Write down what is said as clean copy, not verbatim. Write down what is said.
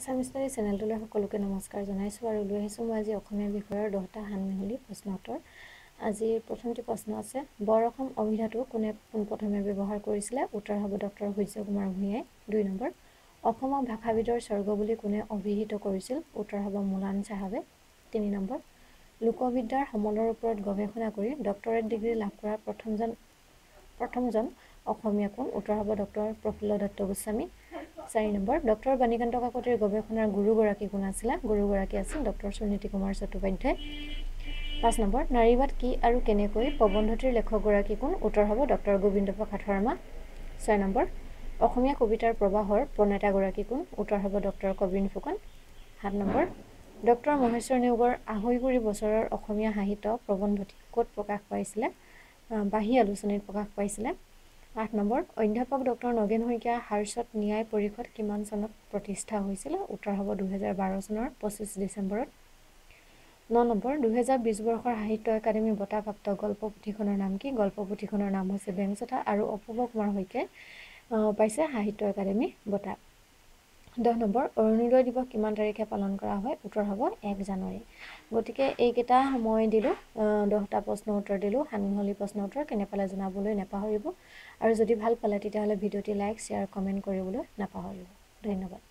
Assamese চেনেলটোলৈ সকলোকে নমস্কাৰ জনাইছোঁ আৰু লৈ আহিছোঁ মই আজি অসমীয়া বিষয়ৰ 10টা সানমিহলি প্ৰশ্ন উত্তৰ। আজিৰ প্ৰথমটি প্ৰশ্ন আছে, বৰ অসম অভিধাটো কোনে পোনপ্ৰথমে ব্যৱহাৰ কৰিছিলে? উত্তৰ হ'ব ডক্টৰ সূৰ্য কুমাৰ ভূঞাই। 2 নম্বৰ, অসমক ভাষাবিদৰ স্বৰ্গ বুলি কোনে অভিহিত কৰিছিল? উত্তৰ হ'ব মোলান চাহাবে। 3 নম্বৰ, লোকবিদ্যাৰ সমলৰ ওপৰত গৱেষণা কৰি ডক্টৰেট ডিগ্ৰী লাভ কৰা প্ৰথমজন অসমীয়া কোন? উত্তৰ হ'ব doctor Prafulla Dutta Goswami. 4 number, doctor Banikanta কাকতিৰ গৱেষণাৰ গুৰুগৰাকী কোন আছিলে? গুৰুগৰাকী আছিল ডক্টৰ সুনীতি কুমাৰ চট্টোপাধ্যায়। 5 নম্বৰ, নাৰীবাদ কি আৰু কেনেকৈ প্ৰবন্ধটিৰ লেখকগৰাকী কোন? উত্তৰ হ'ব ডক্টৰ গোবিন্দ প্ৰসাদ শৰ্মা। 6 নম্বৰ, অসমীয়া কবিতাৰ প্ৰবাহৰ প্ৰণেতাগৰাকী কোন? উত্তৰ হ'ব doctor Kabir Phukan. 7 number, doctor Maheswar নেওগৰ ২৫ বছৰৰ অসমীয়া সাহিত্য প্ৰবন্ধটি ক'ত প্ৰকাশ পাইছিলে? বাঁহী আলোচনীত প্ৰকাশ পাইছিলে। 8 নম্বৰ, অধ্যাপক ডক্টৰ নগেন শইকীয়া সাৰস্বত ন্যায় পৰিষদ কিমান চনত প্ৰতিষ্ঠা হৈছিল? উত্তৰ হ'ব 2012 চনৰ 25 ডিচেম্বৰত। 9 নম্বৰ, 2020 বৰ্ষৰ সাহিত্য একাডেমী বঁটাপ্ৰাপ্ত গল্প পুথিখনৰ নাম কি? গল্প পুথিখনৰ নাম হৈছে বেংচোটা আৰু অপূৰ্ব কুমাৰ শইকীয়াই পাইছে সাহিত্য একাডেমী বঁটা। 10 নম্বৰ, অৰুণোদয় দিৱস কিমান তাৰিখে পালন কৰা হয়? উত্তৰ হ'ব 1 জানুৱাৰী। গতিকে এইকেইটা মই দিলোঁ, 10টা প্ৰশ্ন উত্তৰ দিলোঁ, সানমিহলি প্ৰশ্ন উত্তৰ। কেনে পালে জনাবলৈ নাপাহৰিব আৰু যদি ভাল পালে তেতিয়াহ'লে ভিডিঅ'টি লাইক, শ্বেয়াৰ, কমেণ্ট কৰিবলৈ নাপাহৰিব। ধন্যবাদ।